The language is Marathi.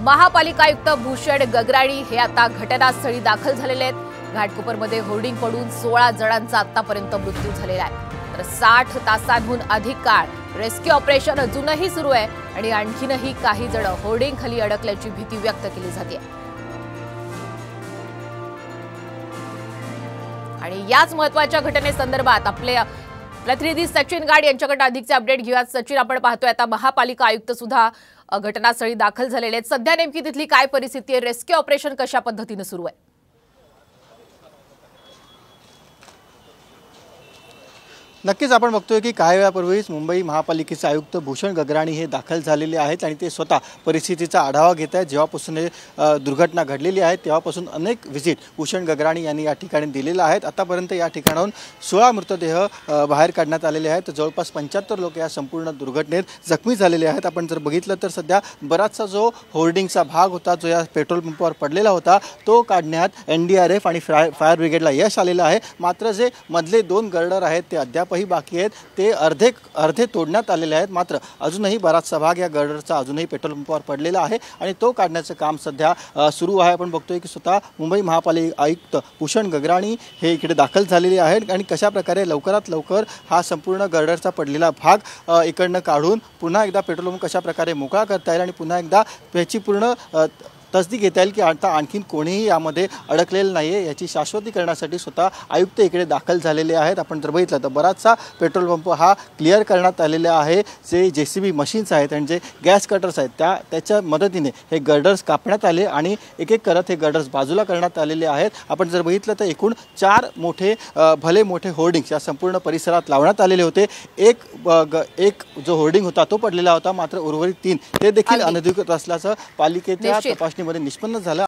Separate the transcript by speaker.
Speaker 1: महापालिका आयुक्त भूषण गगराणी हे आता घटनास्थळी दाखल झालेले आहेत। घाटकोपरमध्ये होर्डिंग पडून 16 जणांचा आतापर्यंत मृत्यू झालेला आहे। तर 60 तासांहून अधिक काळ रेस्क्यू ऑपरेशन अजूनही सुरू आहे आणि आणखीनही काही जण होर्डिंग खाली अडकल्याची भीती व्यक्त केली जाते। आणि याच महत्त्वाच्या घटनेसंदर्भात आपले प्रतिनिधी सचिन गाड यांच्याकडे अधिकचे अपडेट घेऊयात। सचिन, आपण पाहतोय आता महापालिका आयुक्त सुद्धा घटनास्थळी दाखल झालेले आहेत। सध्या नेमकी तिथली काय परिस्थिती आहे, रेस्क्यू ऑपरेशन कशा पद्धतीने सुरू आहे?
Speaker 2: नक्कीच आपण बघतोय की काही वेळापूर्वीच मुंबई महापालिकेचे आयुक्त भूषण गगराणी हे दाखल झालेले आहेत आणि ते स्वतः परिस्थितीचा आढावा घेत आहेत। जेव्हापासून दुर्घटना घडलेली आहे तेव्हापासून अनेक व्हिजिट भूषण गगराणी यांनी या ठिकाणी दिलेल्या आहेत। आतापर्यंत या ठिकाणाहून 16 मृतदेह बाहेर काढण्यात आलेले आहेत। जवळपास 75 लोक या संपूर्ण दुर्घटनेत जखमी झालेले आहेत। आपण जर बघितलं तर सध्या बराचसा जो होर्डिंगचा भाग होता, जो या पेट्रोल पंपावर पडलेला होता, तो काढण्यात NDRF आणि फायर ब्रिगेडला यश आलेलं आहे। मात्र जे मधले 2 गर्डर आहेत ते अद्याप बाकी आहेत, ते अर्धे तोडण्यात आलेले आहेत। मात्र अजूनही बराचसा भाग या गर्डरचा अजूनही पेट्रोल पंपावर पडलेला आहे आणि तो काढण्याचं काम सध्या सुरू आहे। आपण बघतोय की स्वतः मुंबई महापालिका आयुक्त भूषण गगराणी हे इकडे दाखल झालेले आहेत आणि कशा प्रकारे लवकरात लवकर हा संपूर्ण गर्डरचा पडलेला भाग इकडनं काढून पुन्हा एकदा पेट्रोल पंप कशा प्रकारे मोकळा करता येईल आणि पुन्हा एकदा याची पूर्ण तसदीक घेता येईल की आता आणखीन कोणीही यामध्ये अडकलेलं नाही आहे, याची शाश्वती करण्यासाठी स्वतः आयुक्त इकडे दाखल झालेले आहेत। आपण जर बघितलं तर बराचसा पेट्रोल पंप हा क्लिअर करण्यात आलेला आहे। जे JCB मशीन्स आहेत आणि जे गॅस कटर्स आहेत त्याच्या मदतीने हे गर्डर्स कापण्यात आले आणि एक एक करत हे गर्डर्स बाजूला करण्यात आलेले आहेत। आपण जर बघितलं तर एकूण 4 भले मोठे होर्डिंग्स या संपूर्ण परिसरात लावण्यात आलेले होते। एक जो होर्डिंग होता तो पडलेला होता, मात्र उर्वरित 3 ते देखील अनधिकृत असल्याचं पालिकेच्या तपासणी मध्ये निष्पन्न झालं।